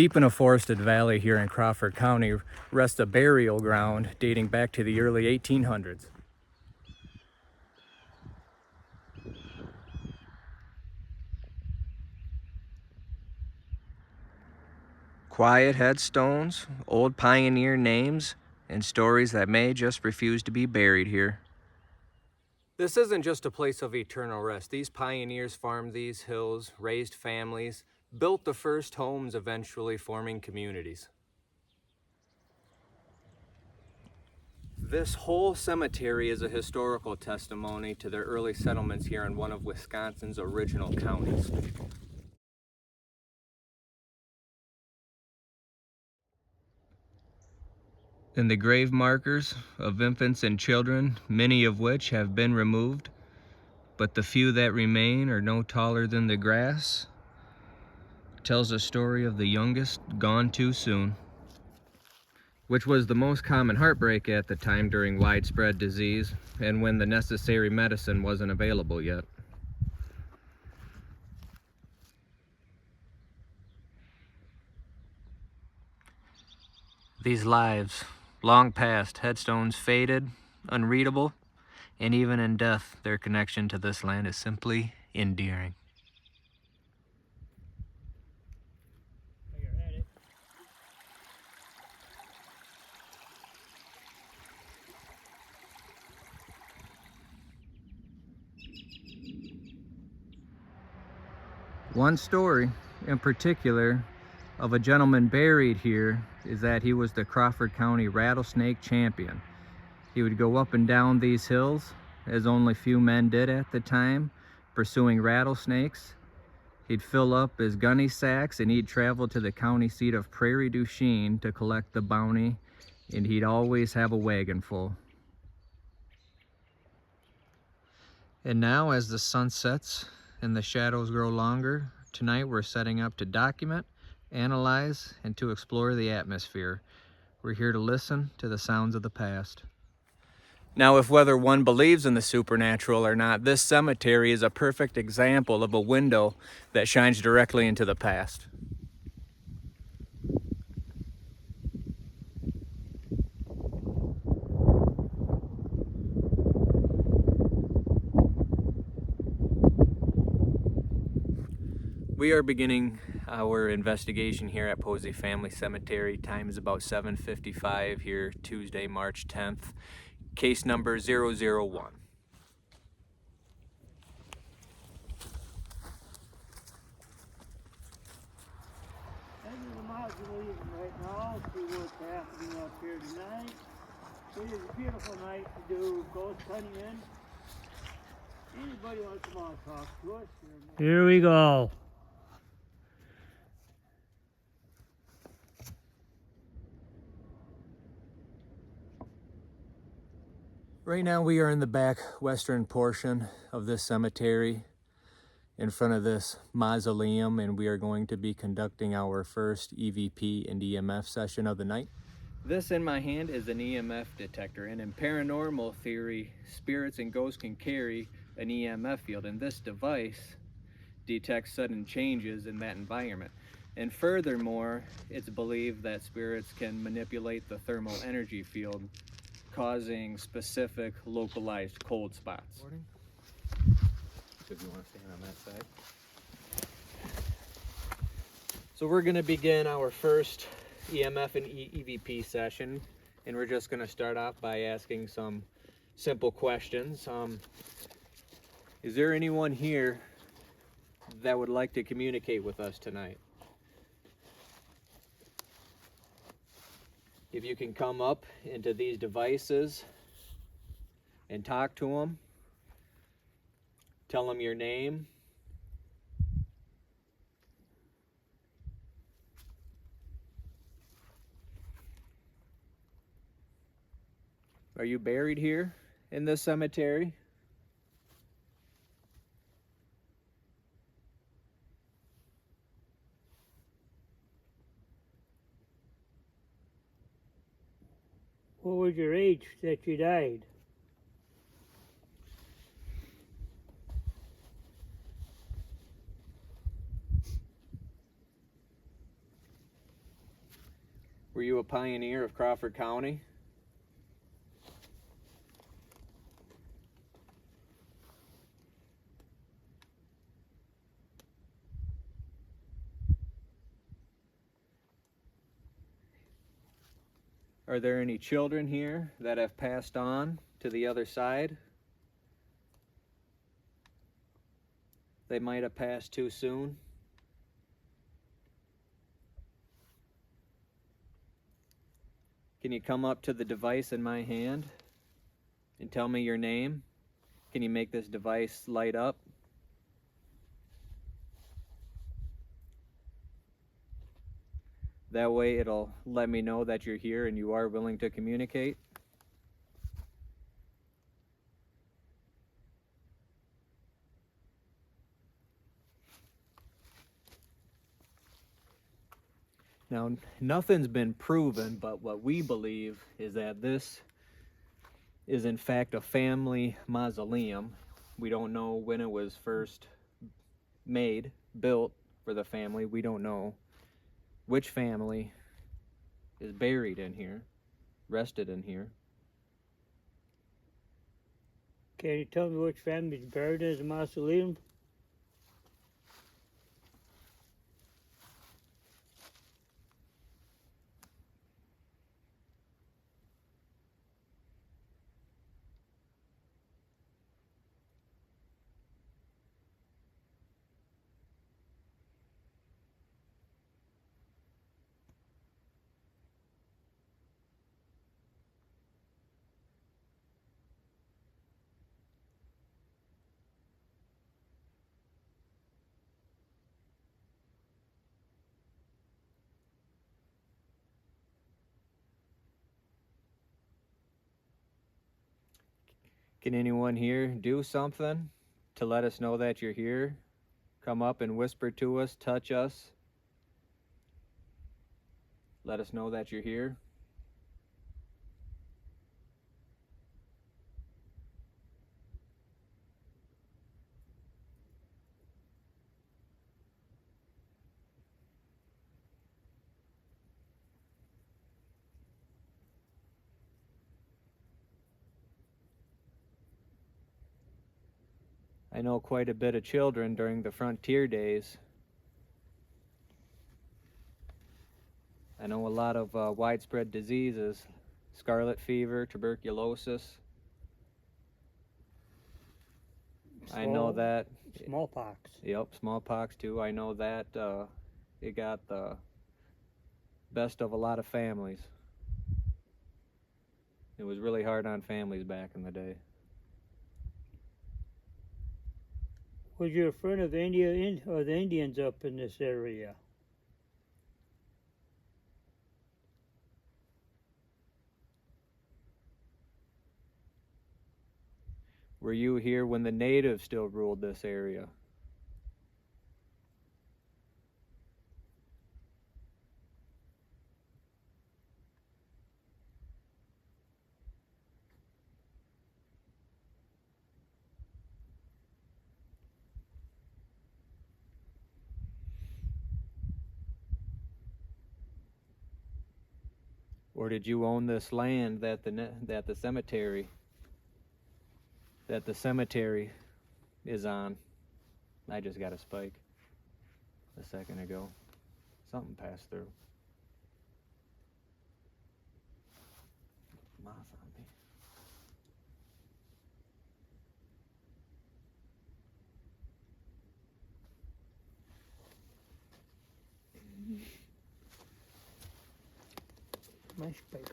Deep in a forested valley here in Crawford County rests a burial ground dating back to the early 1800s. Quiet headstones, old pioneer names, and stories that may just refuse to be buried here. This isn't just a place of eternal rest. These pioneers farmed these hills, raised families, built the first homes, eventually forming communities. This whole cemetery is a historical testimony to their early settlements here in one of Wisconsin's original counties. And the grave markers of infants and children, many of which have been removed, but the few that remain are no taller than the grass, tells a story of the youngest gone too soon. Which was the most common heartbreak at the time during widespread disease and when the necessary medicine wasn't available yet. These lives, long past, headstones faded, unreadable, and even in death, their connection to this land is simply endearing. One story in particular of a gentleman buried here is that he was the Crawford County rattlesnake champion. He would go up and down these hills, as only few men did at the time, pursuing rattlesnakes. He'd fill up his gunny sacks and he'd travel to the county seat of Prairie du Chien to collect the bounty, and he'd always have a wagon full. And now, as the sun sets and the shadows grow longer, tonight we're setting up to document, analyze, and to explore the atmosphere. We're here to listen to the sounds of the past. Now, if whether one believes in the supernatural or not, this cemetery is a perfect example of a window that shines directly into the past. We are beginning our investigation here at Posey Family Cemetery. Time is about 7:55 here, Tuesday, March 10th. Case number 001. Right now, see what's happening up here tonight. It is a beautiful night to do ghost hunting in. Anybody wants to come on talk to us? Here we go. Right now we are in the back western portion of this cemetery in front of this mausoleum, and we are going to be conducting our first EVP and EMF session of the night. This in my hand is an EMF detector, and in paranormal theory, spirits and ghosts can carry an EMF field, and this device detects sudden changes in that environment. And furthermore, it's believed that spirits can manipulate the thermal energy field, causing specific localized cold spots. If you want to stand on that side. So we're going to begin our first EMF and EVP session, and we're just going to start off by asking some simple questions. Is there anyone here that would like to communicate with us tonight? If you can come up into these devices and talk to them, tell them your name, are you buried here in this cemetery? What was your age that you died? Were you a pioneer of Crawford County? Are there any children here that have passed on to the other side? They might have passed too soon. Can you come up to the device in my hand and tell me your name? Can you make this device light up? That way it'll let me know that you're here and you are willing to communicate. Now, nothing's been proven, but what we believe is that this is in fact a family mausoleum. We don't know when it was first made, built for the family. We don't know which family is buried in here, rested in here. Can you tell me which family is buried in the mausoleum? Can anyone here do something to let us know that you're here? Come up and whisper to us, touch us. Let us know that you're here. I know quite a bit of children during the frontier days. I know a lot of widespread diseases, scarlet fever, tuberculosis. I know that. Smallpox. Yep, smallpox too. I know that it got the best of a lot of families. It was really hard on families back in the day. Was you a friend of India or the Indians up in this area? Were you here when the natives still ruled this area? Or did you own this land that the cemetery is on? I just got a spike a second ago. Something passed through. Moth on me. My spike.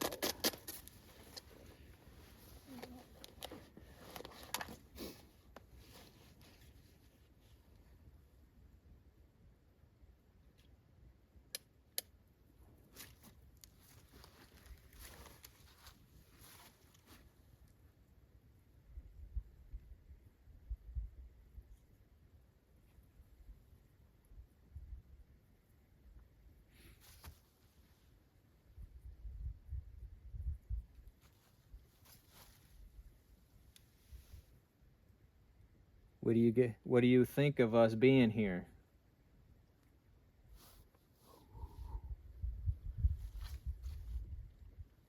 What do you think of us being here?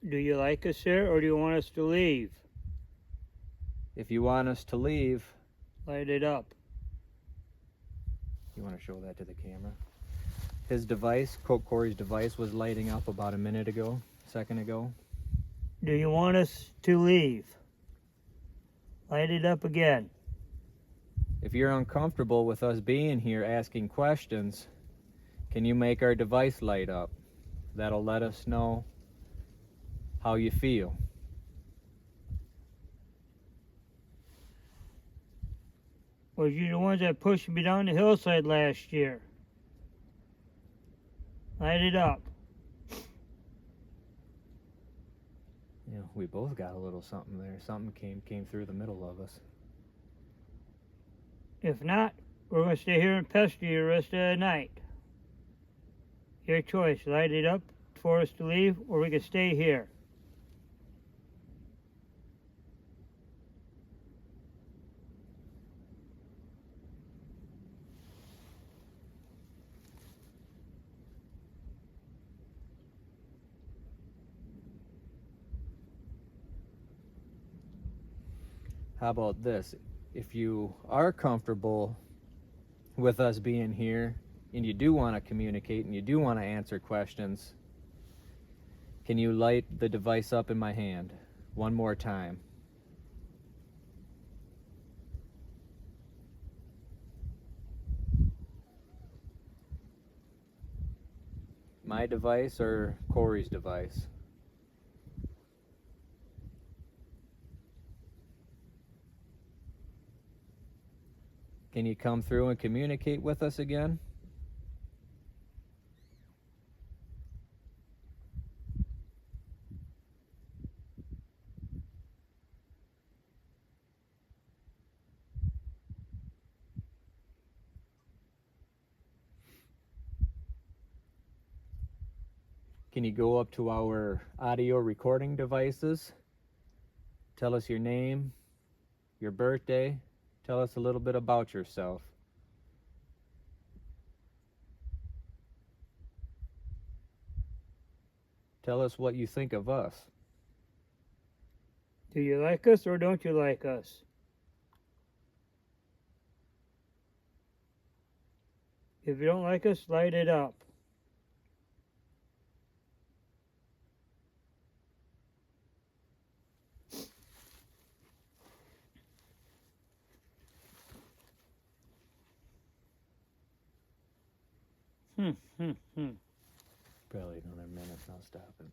Do you like us here, or do you want us to leave? If you want us to leave, Light it up. you want to show that to the camera? His device, Corey's device, was lighting up about a second ago. Do you want us to leave? Light it up again. If you're uncomfortable with us being here asking questions, can you make our device light up? That'll let us know how you feel. Was you the ones that pushed me down the hillside last year? Light it up. Yeah, we both got a little something there. Something came through the middle of us. If not, we're going to stay here and pester you the rest of the night. Your choice. Light it up for us to leave, or we can stay here. How about this? If you are comfortable with us being here and you do want to communicate and you do want to answer questions, can you light the device up in my hand one more time? My device or Corey's device? Can you come through and communicate with us again? Can you go up to our audio recording devices? Tell us your name, your birthday, tell us a little bit about yourself. Tell us what you think of us. Do you like us or don't you like us? If you don't like us, light it up. Probably another minute, and I'll stop it.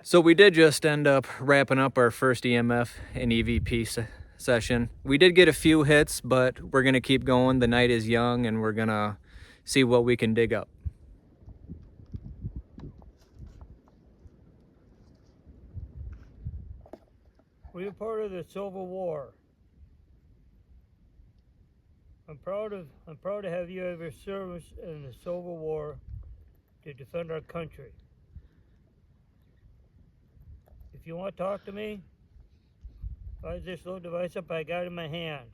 So we did just end up wrapping up our first EMF and EVP session. We did get a few hits, but we're gonna keep going. The night is young and we're gonna see what we can dig up. We're part of the Civil War. I'm proud to have you ever served in the Civil War to defend our country. If you want to talk to me, light this little device up I got in my hand.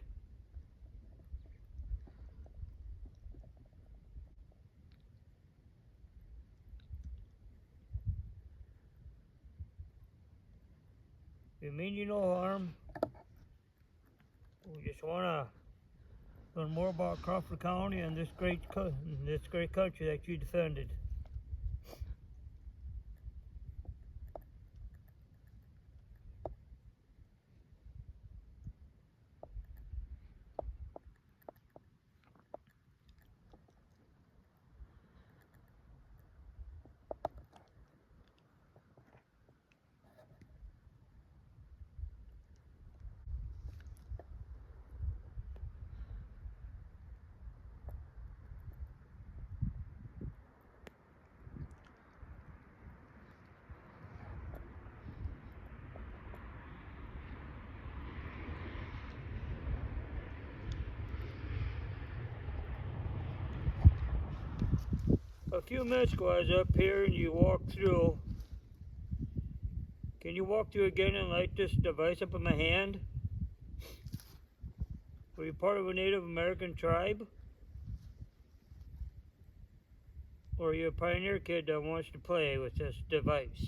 We mean you no harm. We just want to learn more about Crawford County and this great country that you defended. A few minutes ago, I was up here and you walked through. Can you walk through again and light this device up in my hand? Were you part of a Native American tribe? Or are you a pioneer kid that wants to play with this device?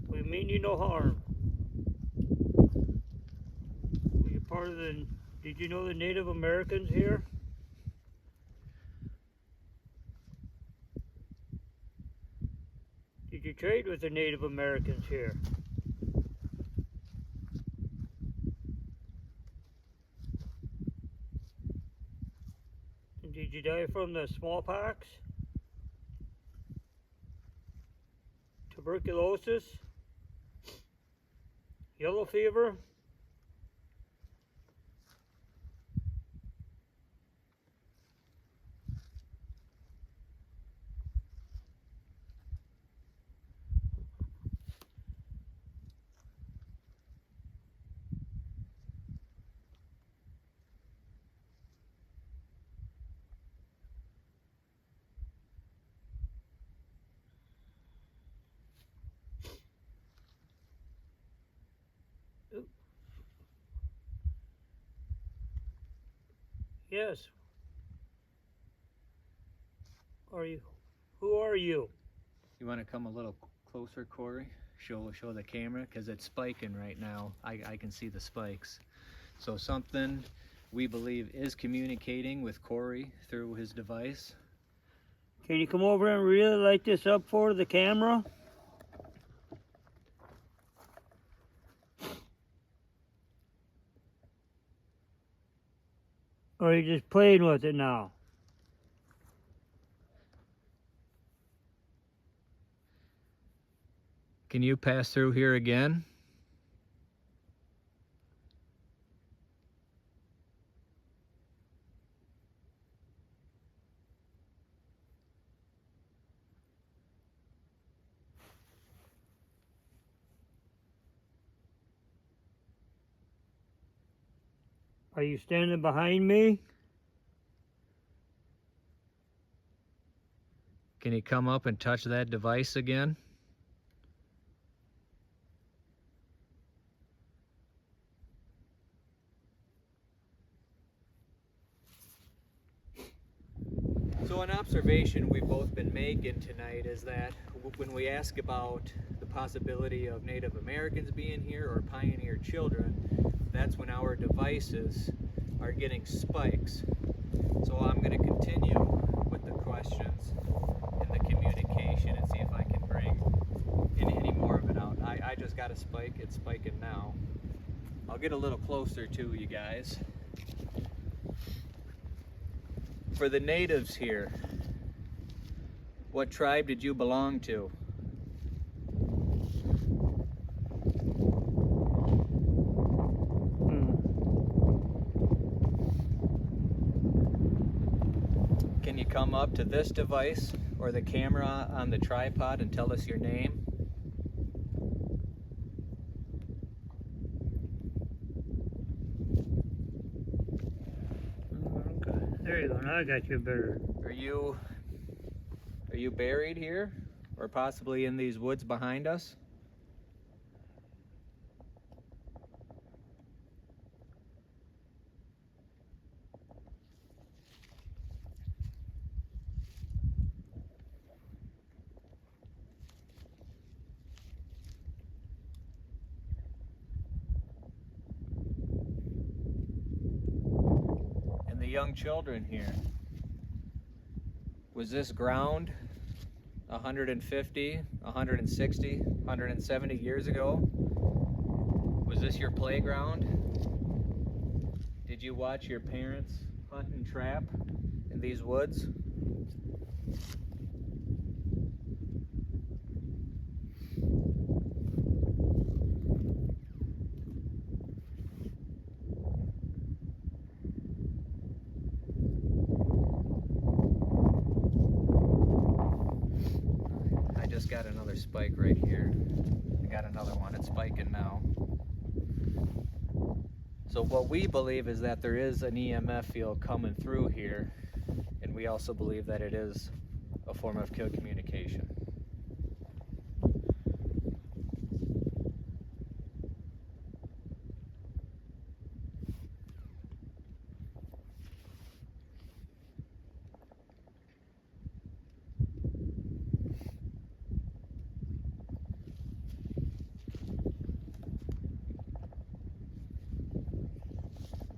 We mean you no harm. Were you part of the... Did you know the Native Americans here? Did you trade with the Native Americans here? And did you die from the smallpox? Tuberculosis? Yellow fever? Yes. Are you? Who are you? You want to come a little closer, Corey? Show the camera, because it's spiking right now. I can see the spikes. So something we believe is communicating with Corey through his device. Can you come over and really light this up for the camera? Or are you just playing with it now? Can you pass through here again? Are you standing behind me? Can you come up and touch that device again? So an observation we've both been making tonight is that when we ask about the possibility of Native Americans being here or pioneer children, that's when our devices are getting spikes. So I'm going to continue with the questions and the communication and see if I can bring any more of it out. I just got a spike, it's spiking now. I'll get a little closer to you guys. For the natives here, what tribe did you belong to? Can you come up to this device or the camera on the tripod and tell us your name? There you go, now I got you better. Are you buried here or possibly in these woods behind us? And the young children here, was this ground 150, 160, 170 years ago? Was this your playground? Did you watch your parents hunt and trap in these woods? Got another spike right here. I got another one, it's spiking now. So what we believe is that there is an EMF field coming through here, and we also believe that it is a form of kill communication.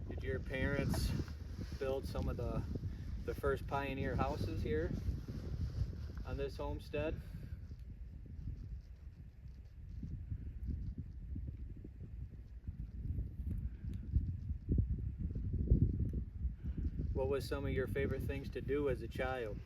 Did your parents build some of the first pioneer houses here on this homestead? What was some of your favorite things to do as a child?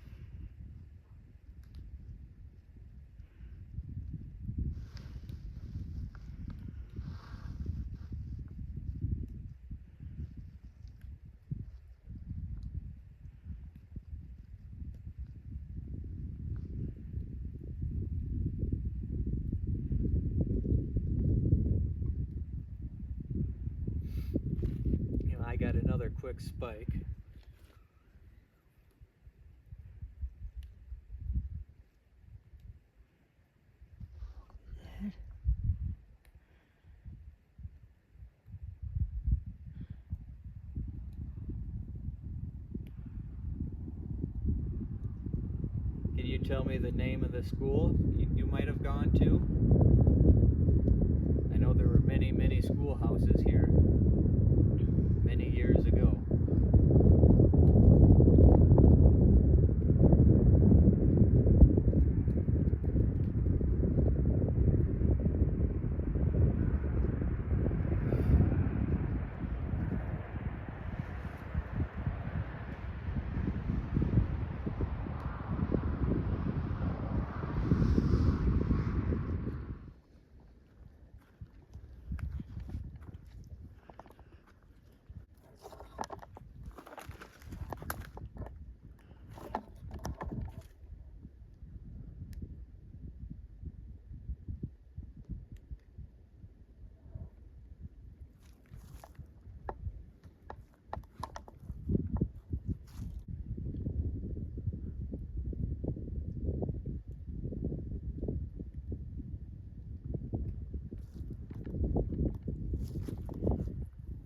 You know, I got another quick spike. Can you tell me the name of the school you might have gone to? I know there were many schoolhouses here many years ago.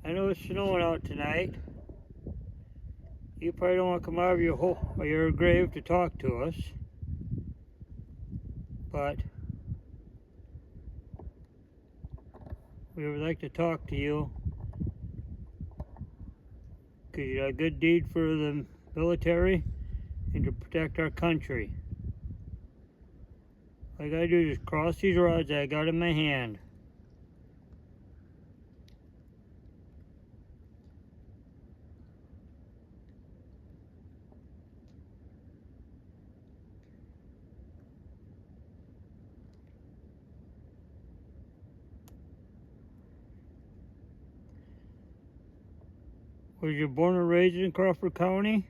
I know it's snowing out tonight. You probably don't want to come out of your hole or your grave to talk to us, but we would like to talk to you because you did a good deed for the military and to protect our country. All I gotta do is cross these rods that I got in my hand. Was you born and raised in Crawford County?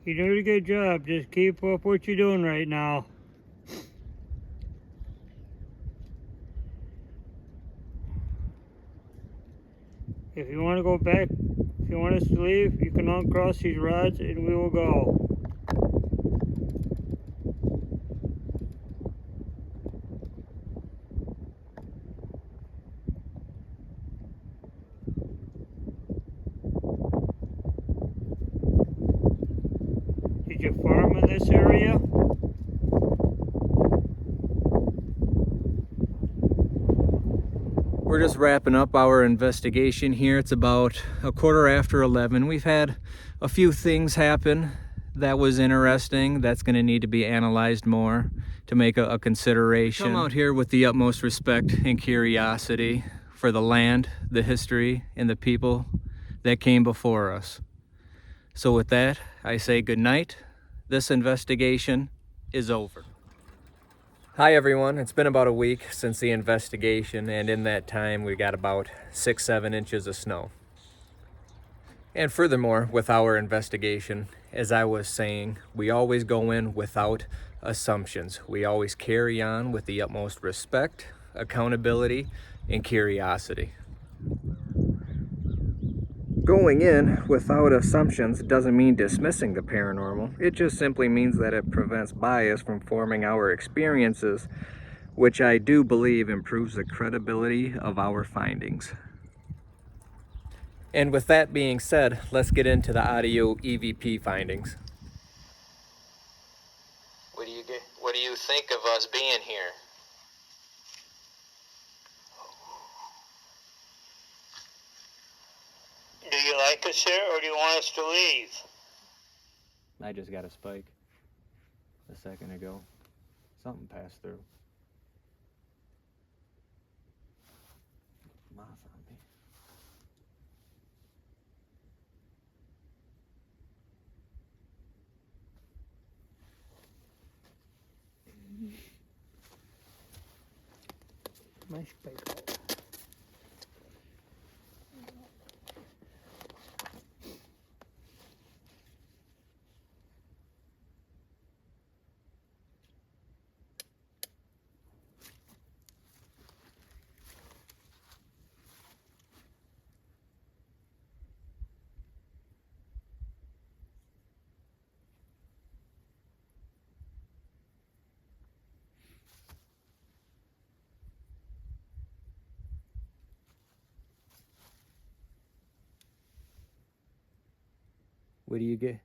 You did a good job. Just keep up what you're doing right now. If you want to go back, if you you want us to leave, you can uncross these rods and we will go. Did you farm in this area? We're just wrapping up our investigation here. It's about 11:15. We've had a few things happen that was interesting. That's going to need to be analyzed more to make a consideration. Come out here with the utmost respect and curiosity for the land, the history, and the people that came before us. So with that, I say good night. This investigation is over. Hi everyone, it's been about a week since the investigation, and in that time we got about 6-7 inches of snow. And furthermore, with our investigation, as I was saying, we always go in without assumptions. We always carry on with the utmost respect, accountability, and curiosity. Going in without assumptions doesn't mean dismissing the paranormal. It just simply means that it prevents bias from forming our experiences, which I do believe improves the credibility of our findings. And with that being said, let's get into the audio EVP findings. What do you think of us being here? Do you like us here or do you want us to leave? I just got a spike a second ago. Something passed through. Moth on me. My spike.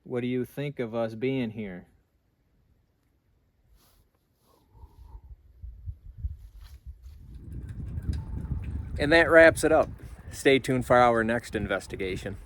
What do you think of us being here? And that wraps it up. Stay tuned for our next investigation.